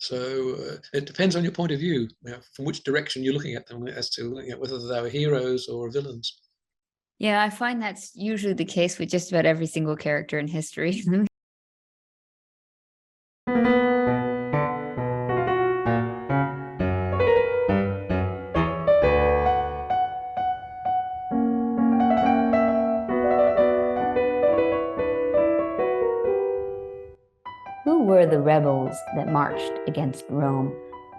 So it depends on your point of view, from which direction you're looking at them, as to whether they were heroes or villains. Yeah, I find that's usually the case with just about every single character in history. Who were the rebels that marched against Rome?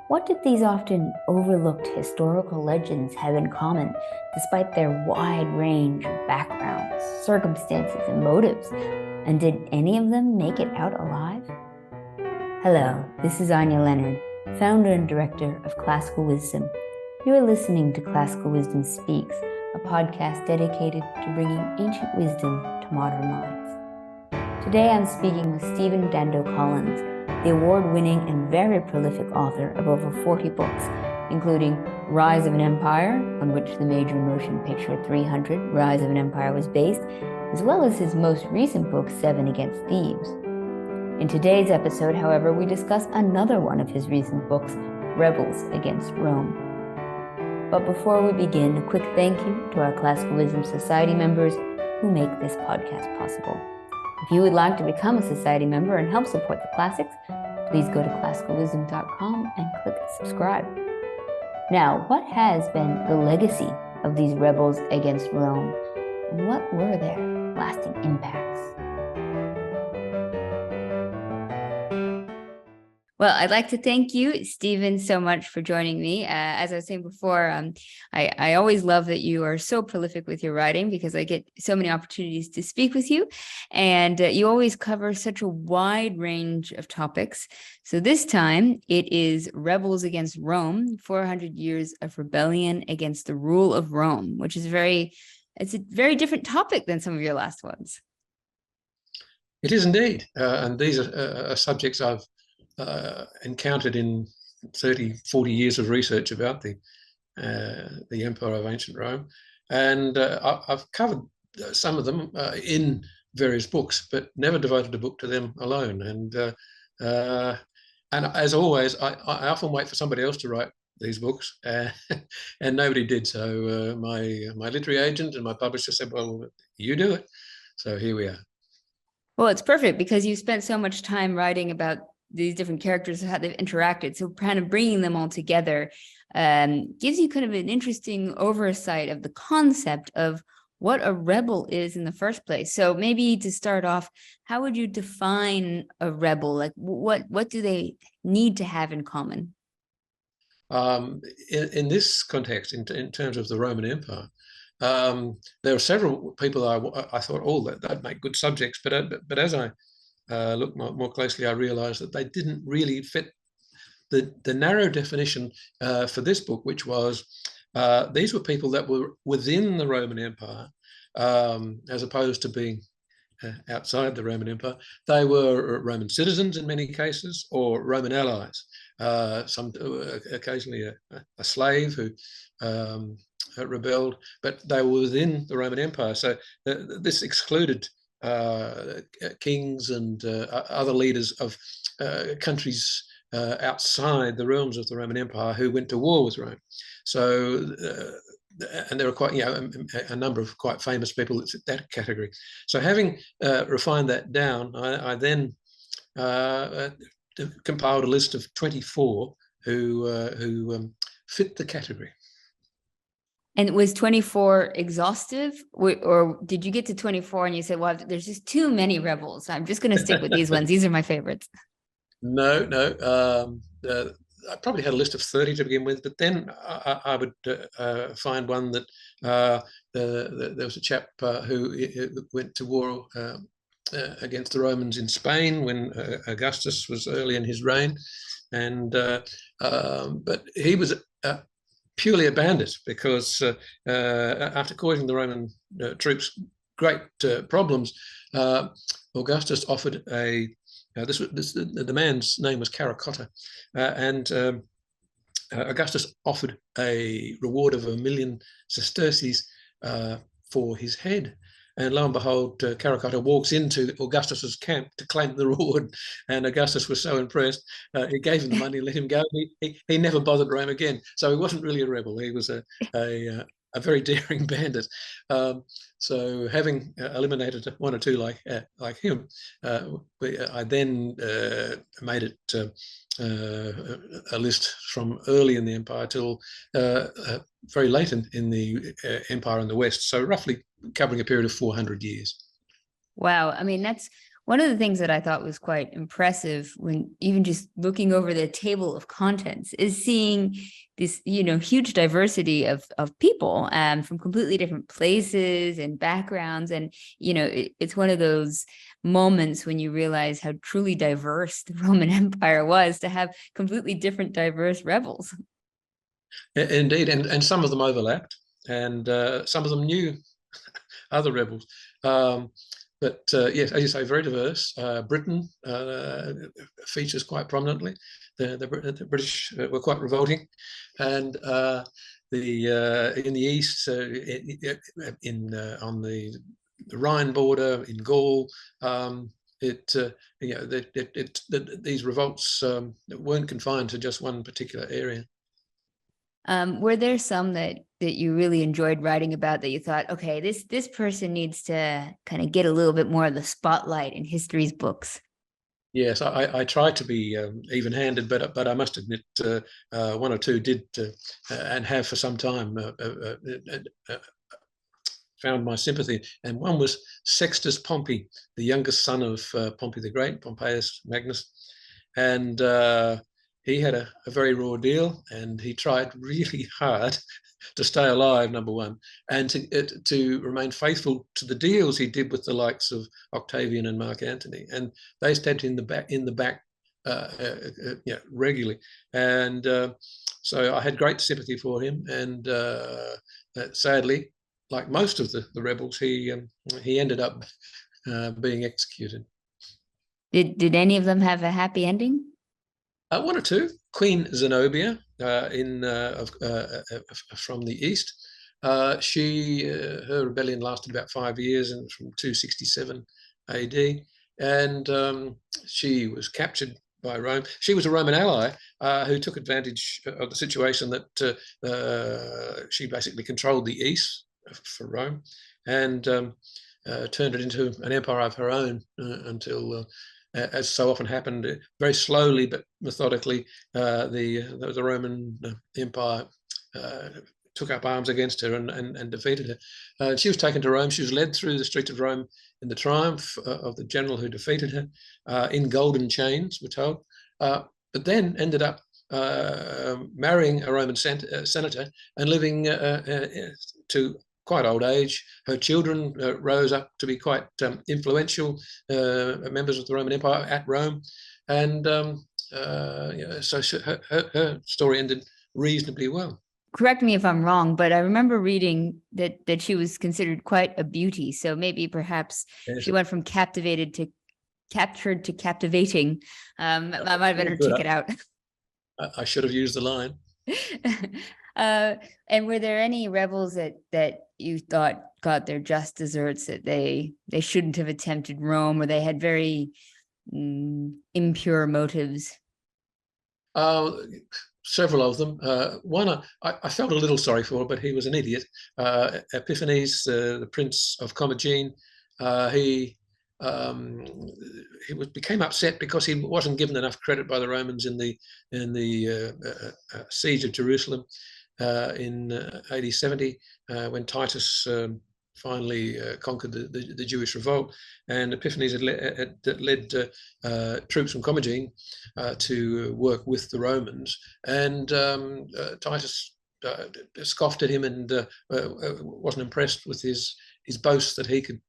What did these often overlooked historical legends have in common, despite their wide range of backgrounds, circumstances, and motives? And did any of them make it out alive? Hello, this is Anya Leonard, founder and director of Classical Wisdom. You are listening to Classical Wisdom Speaks, a podcast dedicated to bringing ancient wisdom to modern minds. Today I'm speaking with Stephen Dando-Collins, the award-winning and very prolific author of over 40 books, including Rise of an Empire, on which the major motion picture 300, Rise of an Empire was based, as well as his most recent book, 7 Against Thebes. In today's episode, however, we discuss another one of his recent books, Rebels Against Rome. But before we begin, a quick thank you to our Classical Wisdom Society members who make this podcast possible. If you would like to become a society member and help support the classics, please go to classicalwisdom.com and click subscribe. Now, what has been the legacy of these rebels against Rome, and what were their lasting impacts? Well, I'd like to thank you, Stephen, so much for joining me. As I was saying before, I always love that you are so prolific with your writing, because I get so many opportunities to speak with you, and you always cover such a wide range of topics. So this time it is Rebels Against Rome, 400 Years of Rebellion Against the Rule of Rome, which is it's a very different topic than some of your last ones. It is indeed. And these are subjects I've encountered in 30, 40 years of research about the Empire of Ancient Rome. And I've covered some of them in various books, but never devoted a book to them alone. And as always, I often wait for somebody else to write these books, and nobody did. So my literary agent and my publisher said, well, you do it. So here we are. Well, it's perfect, because you spent so much time writing about these different characters and how they've interacted. So kind of bringing them all together gives you kind of an interesting oversight of the concept of what a rebel is in the first place. So maybe to start off, how would you define a rebel? Like what do they need to have in common? In this context, in terms of the Roman Empire, there are several people I thought, oh, that'd make good subjects. But as I looked more closely, I realized that they didn't really fit the narrow definition for this book, which was these were people that were within the Roman Empire, as opposed to being outside the Roman Empire. They were Roman citizens in many cases, or Roman allies. Occasionally a slave who rebelled, but they were within the Roman Empire. So this excluded kings and other leaders of countries outside the realms of the Roman Empire who went to war with Rome. So, and there are quite, a number of quite famous people that's that category. So having refined that down, I then compiled a list of 24 who fit the category. And was 24 exhaustive, or did you get to 24 and you said, well, there's just too many rebels, I'm just going to stick with these ones, these are my favorites? No. I probably had a list of 30 to begin with, but then I would find one that there was a chap who went to war against the Romans in Spain when Augustus was early in his reign, and but he was purely a bandit, because after causing the Roman troops great problems, Augustus offered the man's name was Caracotta, and Augustus offered a reward of 1,000,000 sesterces for his head. And lo and behold, Caracalla walks into Augustus's camp to claim the reward. And Augustus was so impressed, he gave him the money, let him go. He never bothered Rome again. So he wasn't really a rebel. He was a very daring bandit. So having eliminated one or two like him, I then made it a list from early in the empire till very late in the empire in the west. So roughly covering a period of 400 years. Wow. I mean, that's one of the things that I thought was quite impressive when even just looking over the table of contents is seeing this, huge diversity of people from completely different places and backgrounds. And, it's one of those moments when you realize how truly diverse the Roman Empire was, to have completely different, diverse rebels. Indeed, and some of them overlapped, and some of them knew other rebels. But yes, as you say, very diverse. Britain features quite prominently. The British were quite revolting, and in the east, on the Rhine border in Gaul, these revolts weren't confined to just one particular area. Were there some that you really enjoyed writing about that you thought, okay, this person needs to kind of get a little bit more of the spotlight in history's books? Yes, I tried to be even-handed, but I must admit one or two did and have for some time found my sympathy. And one was Sextus Pompey, the youngest son of Pompey the Great, Pompeius Magnus, and he had a very raw deal, and he tried really hard to stay alive, number one, and to remain faithful to the deals he did with the likes of Octavian and Mark Antony, and they stabbed in the back regularly. And so I had great sympathy for him, and sadly, like most of the rebels, he ended up being executed. Did any of them have a happy ending? One or two. Queen Zenobia from the east. Her rebellion lasted about 5 years, and from 267 AD, and she was captured by Rome. She was a Roman ally who took advantage of the situation that she basically controlled the east for Rome, and turned it into an empire of her own until. As so often happened, very slowly but methodically, the Roman Empire took up arms against her and defeated her. She was taken to Rome. She was led through the streets of Rome in the triumph of the general who defeated her, in golden chains, we're told, but then ended up marrying a Roman senator and living to quite old age. Her children rose up to be quite influential members of the Roman Empire at Rome, and so her story ended reasonably well. Correct me if I'm wrong, but I remember reading that she was considered quite a beauty. So maybe perhaps she went from captured to captivating. That might have been her ticket out. I should have used the line. And were there any rebels that you thought got their just desserts, that they shouldn't have attempted Rome, or they had very impure motives? Several of them. One I felt a little sorry for, but he was an idiot. Epiphanes, the prince of Commagene, he became upset because he wasn't given enough credit by the Romans in the siege of Jerusalem in AD 70, when Titus finally conquered the Jewish revolt, and Epiphanes had led troops from Commagene to work with the Romans, and Titus scoffed at him and wasn't impressed with his boast that he could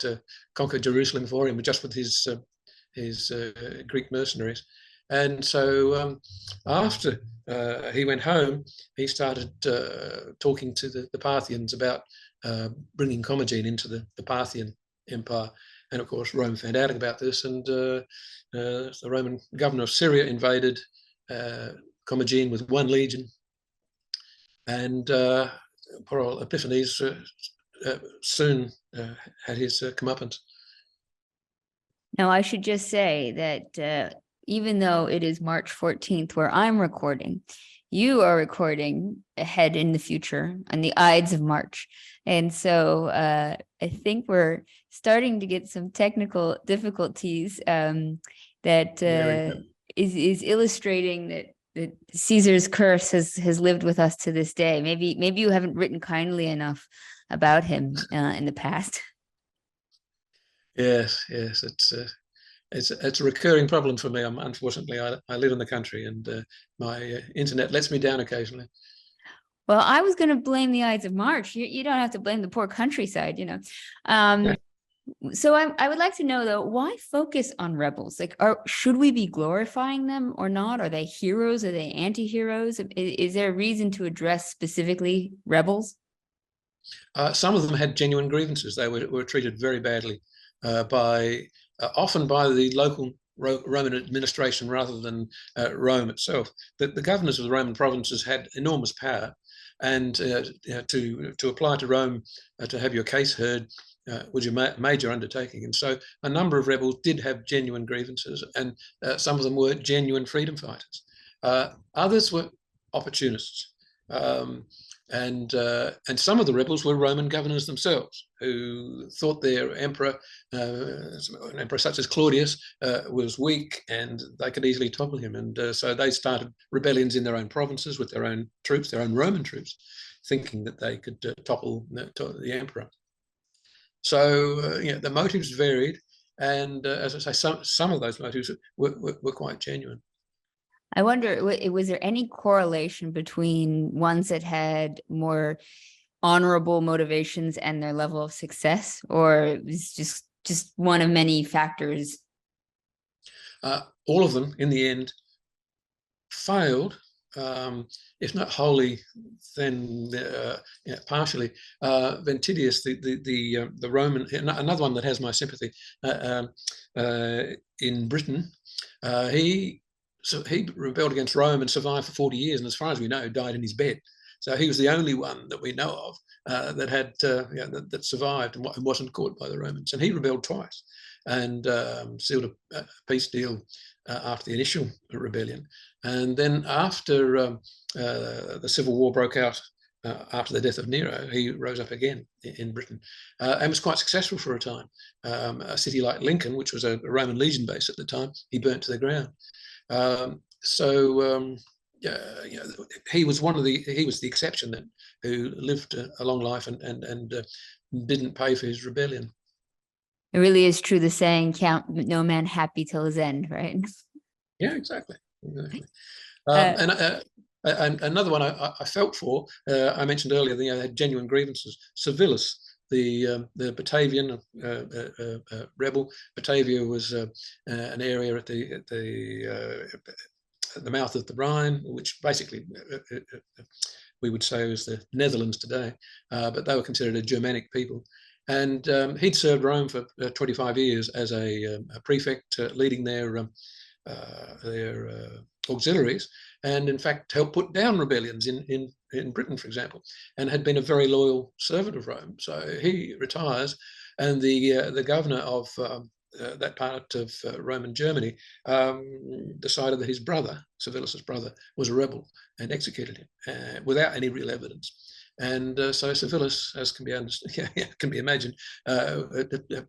conquer Jerusalem for him just with his Greek mercenaries. And so after he went home, he started talking to the Parthians about bringing Commagene into the Parthian Empire. And of course, Rome found out about this, and the Roman governor of Syria invaded Commagene with 1 legion. And poor old Epiphanes soon had his comeuppance. Now, I should just say that even though it is March 14th where I'm recording, you are recording ahead in the future on the Ides of March. And so I think we're starting to get some technical difficulties that is illustrating that Caesar's curse has lived with us to this day. Maybe you haven't written kindly enough about him in the past. Yes, it's a recurring problem for me. Unfortunately, I live in the country, and my internet lets me down occasionally. Well, I was going to blame the Ides of March. You don't have to blame the poor countryside, you know. So I would like to know, though, why focus on rebels? Like, should we be glorifying them or not? Are they heroes? Are they anti-heroes? Is there a reason to address specifically rebels? Some of them had genuine grievances. They were treated very badly often by the local Roman administration rather than Rome itself. The governors of the Roman provinces had enormous power, and to apply to Rome to have your case heard was your major undertaking. And so a number of rebels did have genuine grievances, and some of them were genuine freedom fighters. Others were opportunists. And some of the rebels were Roman governors themselves, who thought their emperor, an emperor such as Claudius, was weak and they could easily topple him. And so they started rebellions in their own provinces with their own troops, their own Roman troops, thinking that they could topple the emperor. So the motives varied, and as I say, some of those motives were quite genuine. I wonder, was there any correlation between ones that had more honorable motivations and their level of success, or it was just one of many factors? All of them, in the end, failed, if not wholly, then partially. Ventidius, the Roman, another one that has my sympathy, in Britain, he rebelled against Rome and survived for 40 years, and as far as we know, died in his bed. So he was the only one that we know of that had that survived and wasn't caught by the Romans. And he rebelled twice and sealed a peace deal after the initial rebellion. And then after the Civil War broke out after the death of Nero, he rose up again in Britain and was quite successful for a time. A city like Lincoln, which was a Roman legion base at the time, he burnt to the ground. He was the exception then, who lived a long life and didn't pay for his rebellion. It really is true, the saying, "Count no man happy till his end," right? Yeah, exactly. And another one I felt for, I mentioned earlier, they had genuine grievances. Civilis, the Batavian rebel. Batavia was an area at the mouth of the Rhine, which basically we would say was the Netherlands today, but they were considered a Germanic people. And he'd served Rome for 25 years as a prefect, leading their auxiliaries, and in fact helped put down rebellions in Britain, for example, and had been a very loyal servant of Rome. So he retires, and the governor of that part of Roman Germany decided that his brother, Civilis's brother, was a rebel and executed him without any real evidence. And so Civilis, as can be imagined,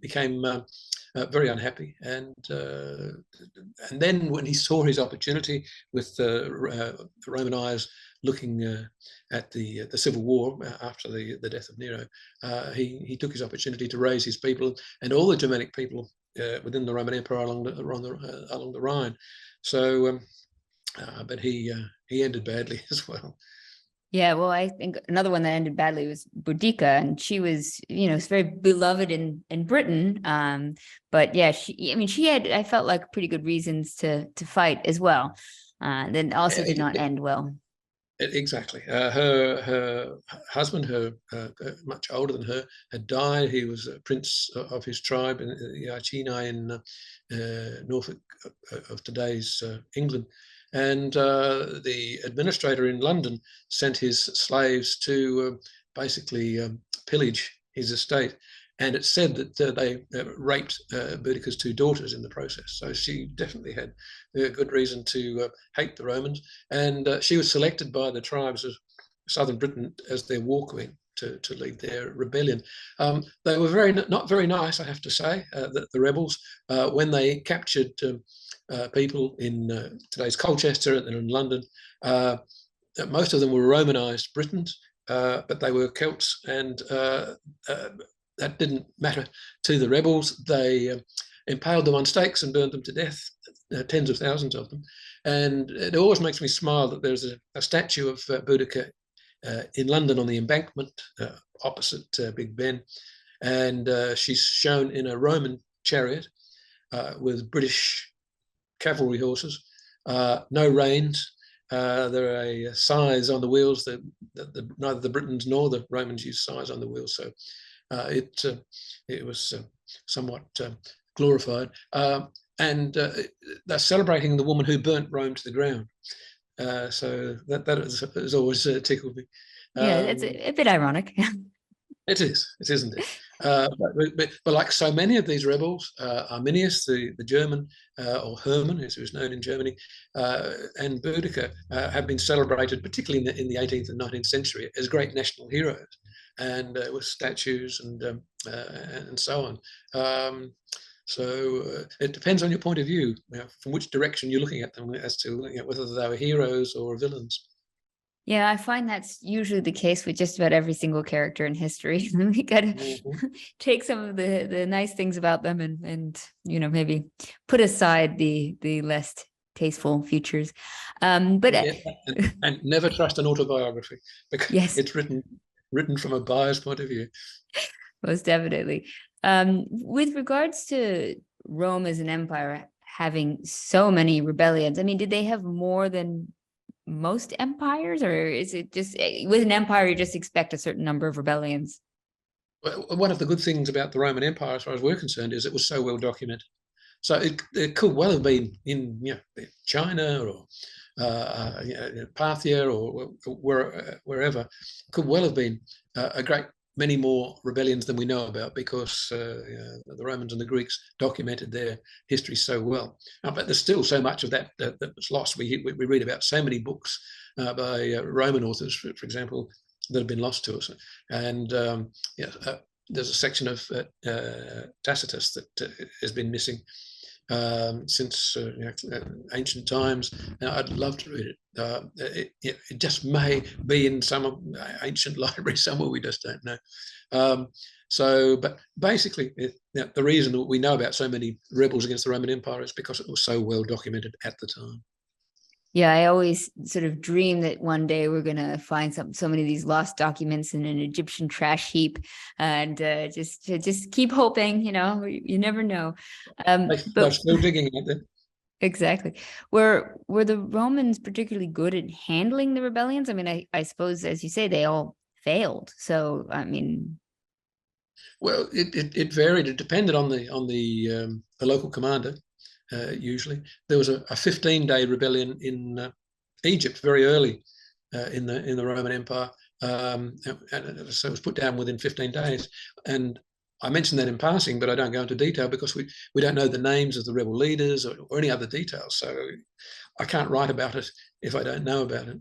became very unhappy. And then when he saw his opportunity with Roman eyes looking at the Civil War after the death of Nero, he took his opportunity to raise his people and all the Germanic people within the Roman Empire along the Rhine. So, but he ended badly as well. Yeah, well, I think another one that ended badly was Boudica, and she was, very beloved in Britain. But yeah, she had, I felt like, pretty good reasons to fight as well. Then also did not end well. Exactly. Her husband, much older than her, had died. He was a prince of his tribe in the Iceni in Norfolk of today's England. And the administrator in London sent his slaves to basically pillage his estate. And it's said that they raped Boudicca's 2 daughters in the process. So she definitely had a good reason to hate the Romans. And she was selected by the tribes of southern Britain as their war queen to lead their rebellion. They were not very nice, I have to say, the rebels, when they captured people in today's Colchester and in London. Most of them were Romanized Britons, but they were Celts, and that didn't matter to the rebels. They impaled them on stakes and burned them to death, tens of thousands of them. And it always makes me smile that there's a statue of Boudica in London on the Embankment opposite Big Ben. And she's shown in a Roman chariot with British cavalry horses, no reins. There are scythes on the wheels that neither the Britons nor the Romans used scythes on the wheels. So it was somewhat glorified. And they're celebrating the woman who burnt Rome to the ground. So that has always tickled me. Yeah, it's a bit ironic. It is, isn't it? But like so many of these rebels, Arminius, the German, or Hermann, as he was known in Germany, and Boudicca have been celebrated, particularly in the 18th and 19th century, as great national heroes, and with statues and so on. So it depends on your point of view, from which direction you're looking at them, as to whether they were heroes or villains. Yeah, I find that's usually the case with just about every single character in history. We got to take some of the nice things about them and maybe put aside the less tasteful features. But and never trust an autobiography, because yes, it's written from a biased point of view. Most definitely. With regards to Rome as an empire having so many rebellions, I mean, did they have more than most empires, or is it just with an empire you just expect a certain number of rebellions? Well, one of the good things about the Roman Empire, as far as we're concerned, is it was so well documented. So it could well have been in China or Parthia or wherever. Could well have been a great many more rebellions than we know about, because the Romans and the Greeks documented their history so well. But there's still so much of that was lost. We read about so many books by Roman authors, for example, that have been lost to us. And there's a section of Tacitus that has been missing since ancient times. I'd love to read it. It just may be in some ancient library somewhere, we just don't know. But basically, the reason that we know about so many rebels against the Roman Empire is because it was so well documented at the time. Yeah, I always sort of dream that one day we're going to find so many of these lost documents in an Egyptian trash heap, and just keep hoping. You never know. They're still digging at them. Exactly. Were the Romans particularly good at handling the rebellions? I mean, I suppose, as you say, they all failed. So, I mean, well, it varied. It depended on the local commander. Usually, there was a 15-day rebellion in Egypt very early in the Roman Empire, and so it was put down within 15 days. And I mentioned that in passing, but I don't go into detail because we don't know the names of the rebel leaders or any other details. So I can't write about it if I don't know about it.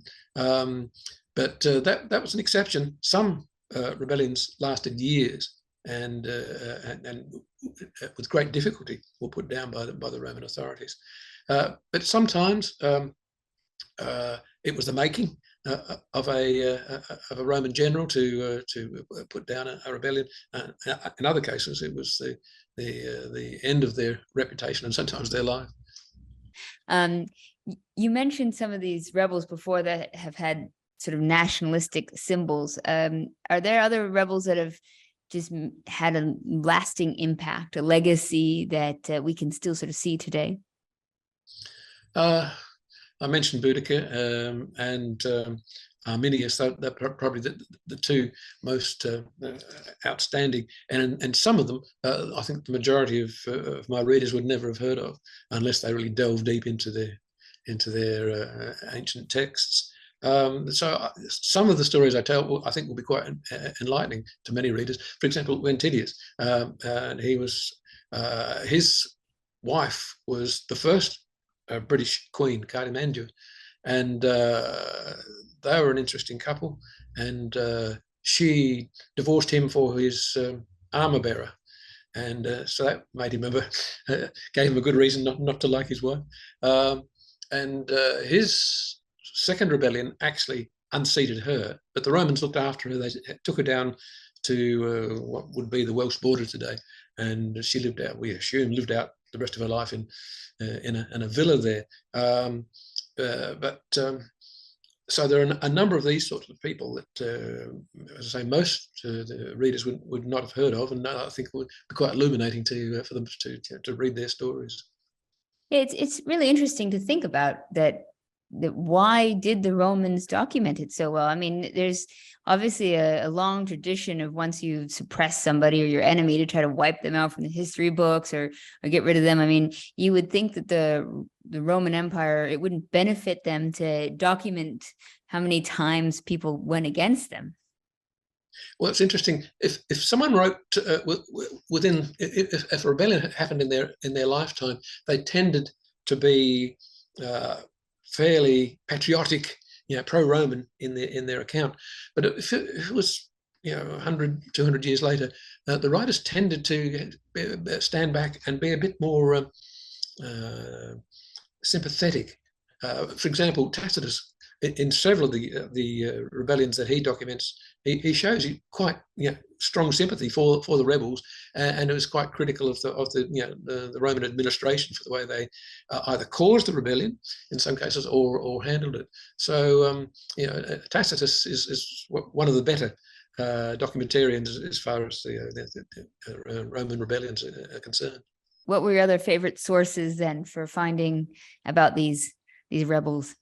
But that was an exception. Some rebellions lasted years, and with great difficulty were put down by the Roman authorities. But sometimes it was the making of a Roman general to put down a rebellion. In other cases, it was the end of their reputation and sometimes their life. You mentioned some of these rebels before that have had sort of nationalistic symbols. Are there other rebels that have just had a lasting impact, a legacy that we can still sort of see today? I mentioned Boudica and Arminius. They're probably the two most outstanding, and some of them I think the majority of my readers would never have heard of unless they really delve deep into their ancient texts. So some of the stories I tell, I think, will be quite enlightening to many readers. For example, Ventidius, and he was his wife was the first British queen, Cartimandua, and they were an interesting couple. And she divorced him for his armor bearer, and so that made him gave him a good reason not to like his wife. And his second rebellion actually unseated her, but the Romans looked after her. They took her down to what would be the Welsh border today, and she lived out, we assume, lived out the rest of her life in a villa there. So there are a number of these sorts of people that, as I say, most the readers would not have heard of, and I think would be quite illuminating for them to read their stories. It's really interesting to think about that why did the Romans document it so well? I mean, there's obviously a long tradition of once you suppress somebody or your enemy to try to wipe them out from the history books or get rid of them. I mean, you would think that the Roman Empire, it wouldn't benefit them to document how many times people went against them. Well, it's interesting. If someone wrote within, if a rebellion had happened in their lifetime, they tended to be fairly patriotic, pro-Roman in their account. But if it was 100, 200 years later, the writers tended to stand back and be a bit more sympathetic. For example, Tacitus, in several of the rebellions that he documents, he shows quite strong sympathy for the rebels, and it was quite critical of the Roman administration for the way they either caused the rebellion in some cases or handled it. So Tacitus is one of the better documentarians as far as the Roman rebellions are concerned. What were your other favorite sources then for finding about these rebels?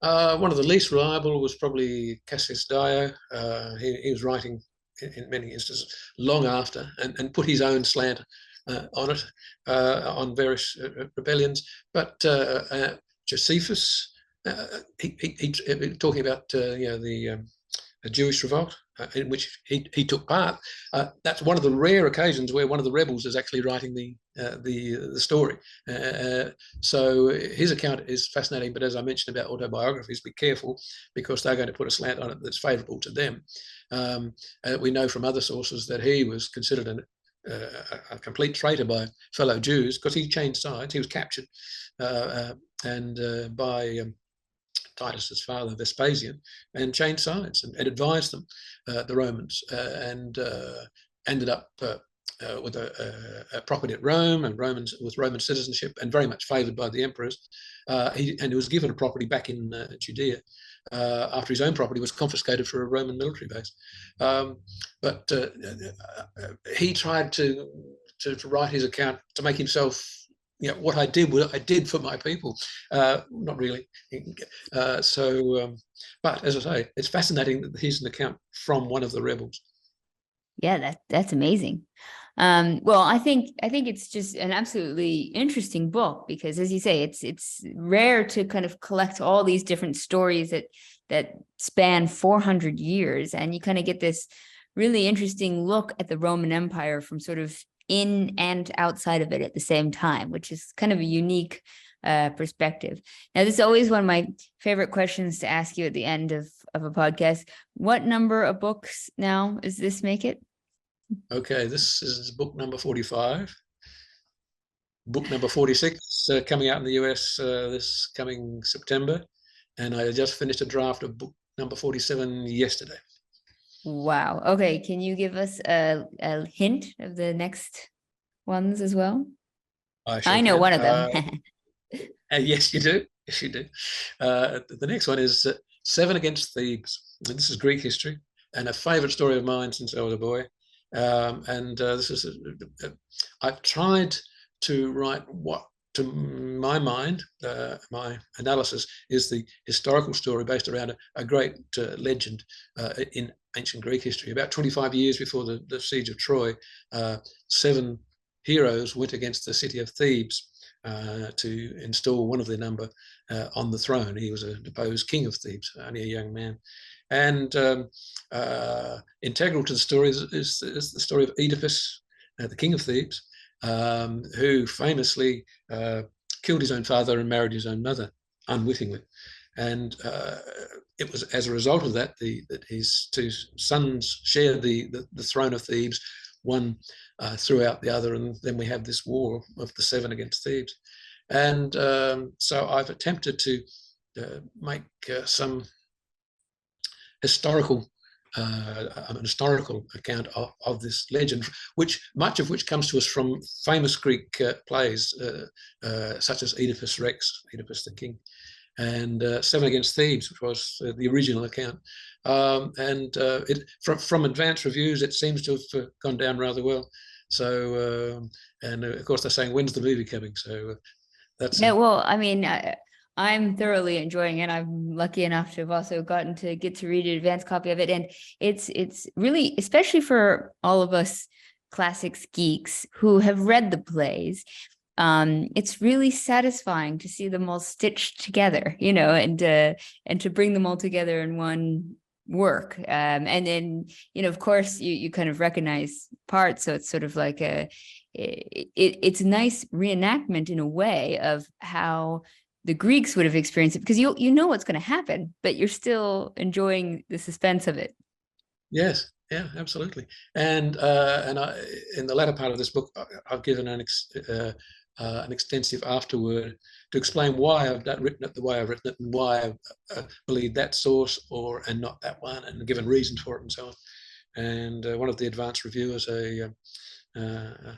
One of the least reliable was probably Cassius Dio. He was writing in many instances long after and put his own slant on it, on various rebellions. But Josephus, talking about the Jewish revolt in which he took part. That's one of the rare occasions where one of the rebels is actually writing the story. So his account is fascinating. But as I mentioned about autobiographies, be careful because they're going to put a slant on it that's favourable to them. We know from other sources that he was considered a complete traitor by fellow Jews because he changed sides. He was captured by Titus's father, Vespasian, and changed sides and advised them, the Romans, and ended up with a property at Rome and with Roman citizenship and very much favoured by the emperors. He was given a property back in Judea after his own property was confiscated for a Roman military base. But he tried to write his account to make himself, what I did for my people. Not really. But as I say, it's fascinating that he's an account from one of the rebels. Yeah, that's amazing. Well, I think it's just an absolutely interesting book because, as you say, it's rare to kind of collect all these different stories that span 400 years, and you kind of get this really interesting look at the Roman Empire from sort of in and outside of it at the same time, which is kind of a unique perspective. Now, this is always one of my favorite questions to ask you at the end of a podcast. What number of books now does this make it? Okay, this is book number 45. Book number 46 coming out in the US this coming September. And I just finished a draft of book number 47 yesterday. Wow. Okay. Can you give us a hint of the next ones as well? I know one of them. Yes, you do. Yes, you do. The next one is 7 Against Thebes. And this is Greek history and a favorite story of mine since I was a boy. This is I've tried to write what, to my mind, my analysis is the historical story based around a great legend in ancient Greek history. About 25 years before the siege of Troy, 7 heroes went against the city of Thebes. to install one of their number on the throne. He was a deposed king of Thebes, only a young man. And integral to the story is the story of Oedipus, the king of Thebes, who famously killed his own father and married his own mother unwittingly. And it was as a result of that that his two sons shared the throne of Thebes. One threw out the other, and then we have this war of the seven against Thebes. And so I've attempted to make some historical an historical account of this legend, much of which comes to us from famous Greek plays such as Oedipus Rex, Oedipus the King, and Seven Against Thebes, which was the original account. From advanced reviews, it seems to have gone down rather well. So, and of course, they're saying, when's the movie coming? So that's... Yeah, well, I mean, I'm thoroughly enjoying it. I'm lucky enough to have also gotten to get to read an advanced copy of it. And it's really, especially for all of us classics geeks who have read the plays, it's really satisfying to see them all stitched together, and to bring them all together in one work. And then, of course, you kind of recognize parts. So it's sort of like it's a nice reenactment in a way of how the Greeks would have experienced it, because you know what's going to happen, but you're still enjoying the suspense of it. Yes, yeah, absolutely. And in the latter part of this book, I've given an extensive afterword to explain why I've written it the way I've written it, and why I believe that source and not that one, and given reasons for it and so on. And one of the advanced reviewers, a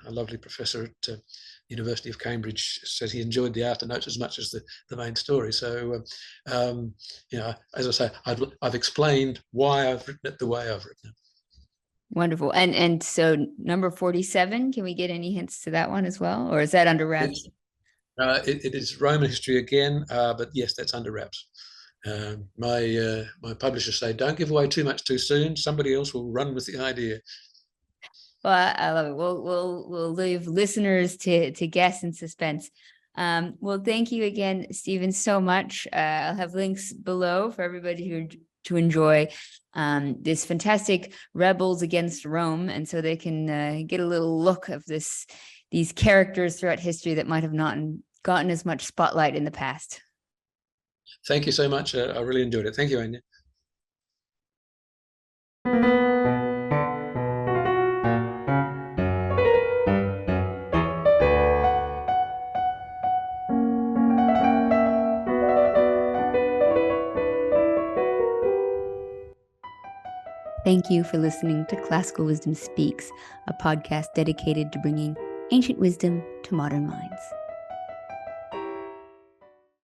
lovely professor at University of Cambridge, said he enjoyed the afternotes as much as the main story. So, as I say, I've explained why I've written it the way I've written it. Wonderful. And so number 47, can we get any hints to that one as well? Or is that under wraps? It is Roman history again, but yes, that's under wraps. My publishers say, don't give away too much too soon. Somebody else will run with the idea. Well, I love it. We'll leave listeners to guess and suspense. Well, thank you again, Stephen, so much. I'll have links below for everybody to enjoy this fantastic Rebels Against Rome, and so they can get a little look of these characters throughout history that might have not gotten as much spotlight in the past. Thank you so much. I really enjoyed it. Thank you, Anya. Thank you for listening to Classical Wisdom Speaks, a podcast dedicated to bringing ancient wisdom to modern minds.